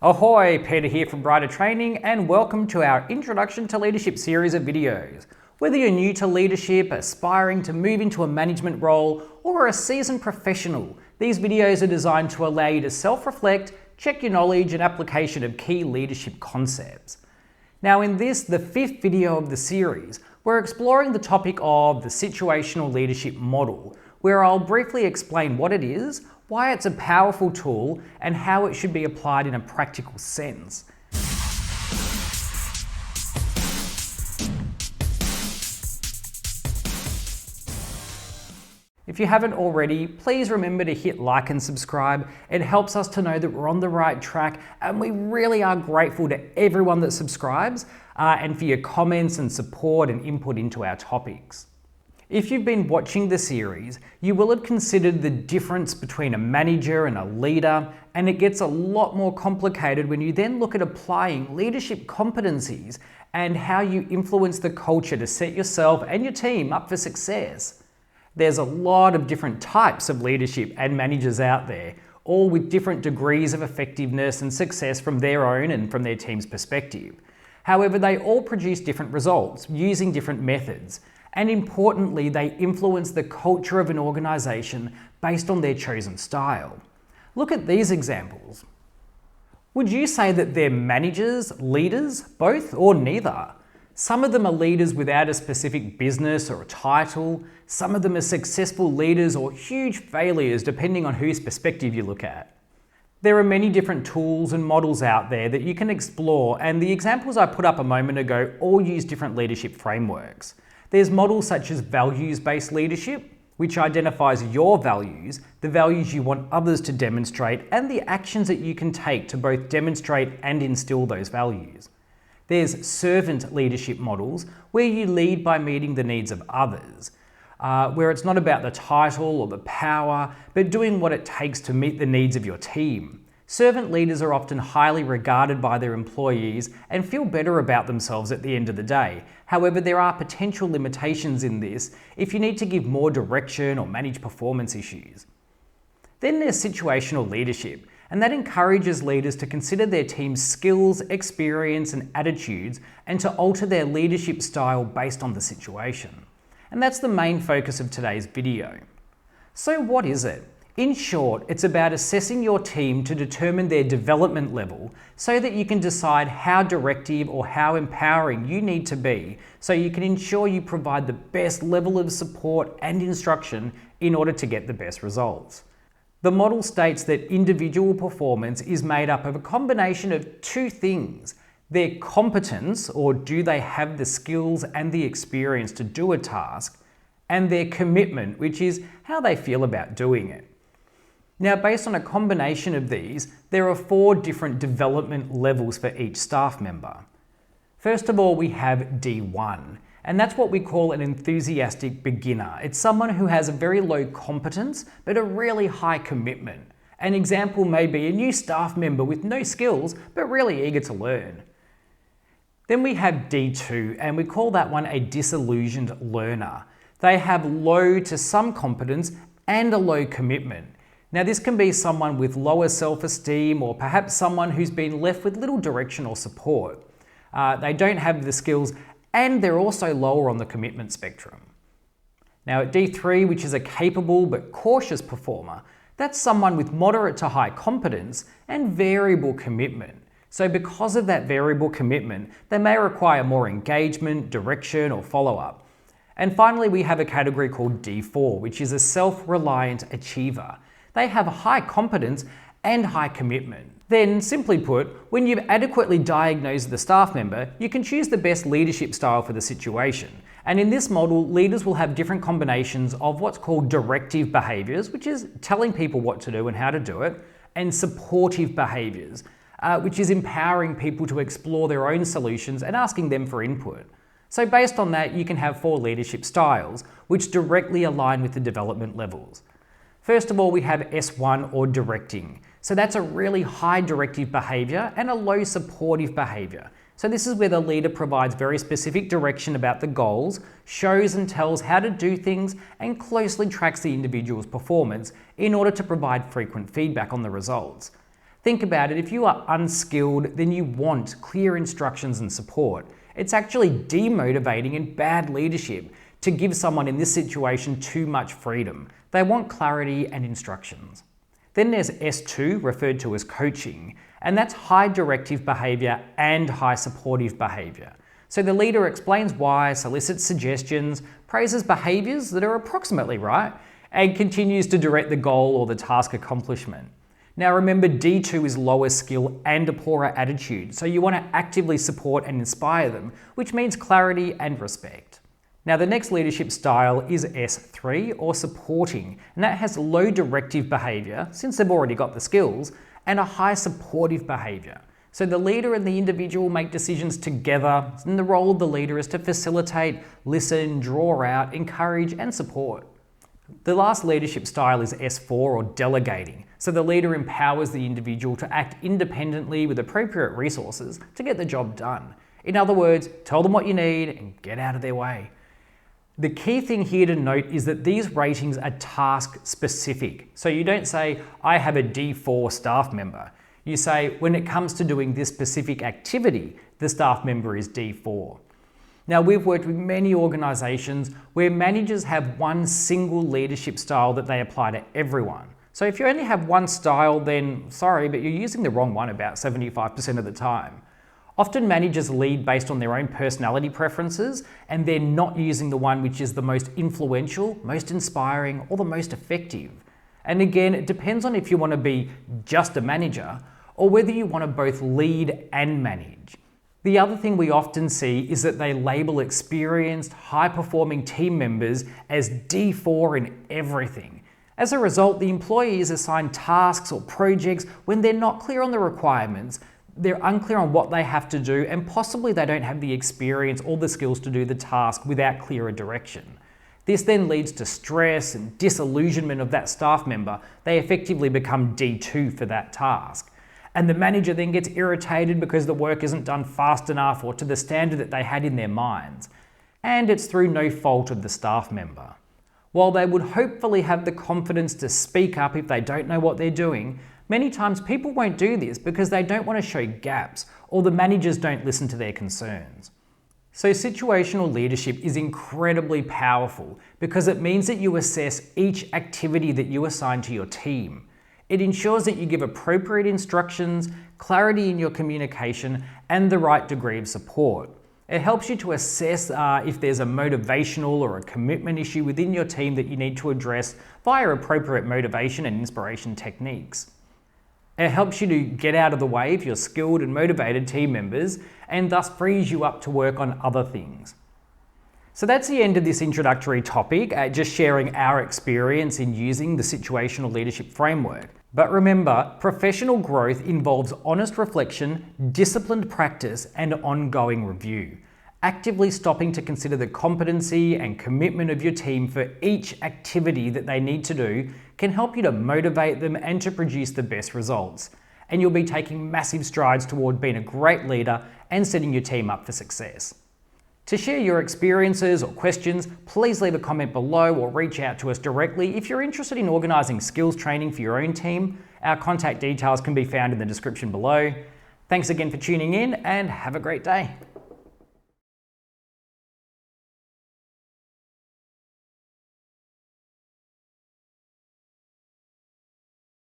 Ahoy, Peter here from Bryter Training, and welcome to our Introduction to Leadership series of videos. Whether you're new to leadership, aspiring to move into a management role, or a seasoned professional, these videos are designed to allow you to self-reflect, check your knowledge and application of key leadership concepts. Now in this, the 5th video of the series, we're exploring the topic of the Situational Leadership Model, where I'll briefly explain what it is, why it's a powerful tool, and how it should be applied in a practical sense. If you haven't already, please remember to hit like and subscribe. It helps us to know that we're on the right track, and we really are grateful to everyone that subscribes and for your comments and support and input into our topics. If you've been watching the series, you will have considered the difference between a manager and a leader, and it gets a lot more complicated when you then look at applying leadership competencies and how you influence the culture to set yourself and your team up for success. There's a lot of different types of leadership and managers out there, all with different degrees of effectiveness and success from their own and from their team's perspective. However, they all produce different results using different methods. And importantly, they influence the culture of an organisation based on their chosen style. Look at these examples. Would you say that they're managers, leaders, both, or neither? Some of them are leaders without a specific business or a title. Some of them are successful leaders or huge failures, depending on whose perspective you look at. There are many different tools and models out there that you can explore, and the examples I put up a moment ago all use different leadership frameworks. There's models such as values-based leadership, which identifies your values, the values you want others to demonstrate, and the actions that you can take to both demonstrate and instill those values. There's servant leadership models, where you lead by meeting the needs of others, where it's not about the title or the power, but doing what it takes to meet the needs of your team. Servant leaders are often highly regarded by their employees and feel better about themselves at the end of the day. However, there are potential limitations in this if you need to give more direction or manage performance issues. Then there's situational leadership, and that encourages leaders to consider their team's skills, experience, and attitudes, and to alter their leadership style based on the situation. And that's the main focus of today's video. So what is it? In short, it's about assessing your team to determine their development level so that you can decide how directive or how empowering you need to be so you can ensure you provide the best level of support and instruction in order to get the best results. The model states that individual performance is made up of a combination of two things: their competence, or do they have the skills and the experience to do a task, and their commitment, which is how they feel about doing it. Now, based on a combination of these, there are 4 different development levels for each staff member. First of all, we have D1, and that's what we call an enthusiastic beginner. It's someone who has a very low competence, but a really high commitment. An example may be a new staff member with no skills, but really eager to learn. Then we have D2, and we call that one a disillusioned learner. They have low to some competence and a low commitment. Now, this can be someone with lower self-esteem or perhaps someone who's been left with little direction or support. They don't have the skills, and they're also lower on the commitment spectrum. Now at D3, which is a capable but cautious performer, that's someone with moderate to high competence and variable commitment. So because of that variable commitment, they may require more engagement, direction, or follow-up. And finally, we have a category called D4, which is a self-reliant achiever. They have high competence and high commitment. Then, simply put, when you've adequately diagnosed the staff member, you can choose the best leadership style for the situation. And in this model, leaders will have different combinations of what's called directive behaviours, which is telling people what to do and how to do it, and supportive behaviours, which is empowering people to explore their own solutions and asking them for input. So based on that, you can have 4 leadership styles, which directly align with the development levels. First of all, we have S1, or directing. So that's a really high directive behaviour and a low supportive behaviour. So this is where the leader provides very specific direction about the goals, shows and tells how to do things, and closely tracks the individual's performance in order to provide frequent feedback on the results. Think about it, if you are unskilled, then you want clear instructions and support. It's actually demotivating and bad leadership to give someone in this situation too much freedom. They want clarity and instructions. Then there's S2, referred to as coaching, and that's high directive behaviour and high supportive behaviour. So the leader explains why, solicits suggestions, praises behaviours that are approximately right, and continues to direct the goal or the task accomplishment. Now remember, D2 is lower skill and a poorer attitude, so you want to actively support and inspire them, which means clarity and respect. Now the next leadership style is S3, or supporting, and that has low directive behaviour, since they've already got the skills, and a high supportive behaviour. So the leader and the individual make decisions together, and the role of the leader is to facilitate, listen, draw out, encourage, and support. The last leadership style is S4, or delegating. So the leader empowers the individual to act independently with appropriate resources to get the job done. In other words, tell them what you need and get out of their way. The key thing here to note is that these ratings are task specific. So you don't say, I have a D4 staff member. You say, when it comes to doing this specific activity, the staff member is D4. Now, we've worked with many organisations where managers have one single leadership style that they apply to everyone. So if you only have one style, then sorry, but you're using the wrong one about 75% of the time. Often managers lead based on their own personality preferences, and they're not using the one which is the most influential, most inspiring, or the most effective. And again, it depends on if you want to be just a manager or whether you want to both lead and manage. The other thing we often see is that they label experienced, high-performing team members as D4 in everything. As a result, the employee is assigned tasks or projects when they're not clear on the requirements, they're unclear on what they have to do, and possibly they don't have the experience or the skills to do the task without clearer direction. This then leads to stress and disillusionment of that staff member. They effectively become D2 for that task. And the manager then gets irritated because the work isn't done fast enough or to the standard that they had in their minds. And it's through no fault of the staff member. While they would hopefully have the confidence to speak up if they don't know what they're doing, many times people won't do this because they don't want to show gaps or the managers don't listen to their concerns. So situational leadership is incredibly powerful because it means that you assess each activity that you assign to your team. It ensures that you give appropriate instructions, clarity in your communication, and the right degree of support. It helps you to assess if there's a motivational or a commitment issue within your team that you need to address via appropriate motivation and inspiration techniques. It helps you to get out of the way of your skilled and motivated team members and thus frees you up to work on other things. So that's the end of this introductory topic, just sharing our experience in using the situational leadership framework. But remember, professional growth involves honest reflection, disciplined practice, and ongoing review. Actively stopping to consider the competency and commitment of your team for each activity that they need to do can help you to motivate them and to produce the best results. And you'll be taking massive strides toward being a great leader and setting your team up for success. To share your experiences or questions, please leave a comment below or reach out to us directly. If you're interested in organising skills training for your own team, our contact details can be found in the description below. Thanks again for tuning in and have a great day.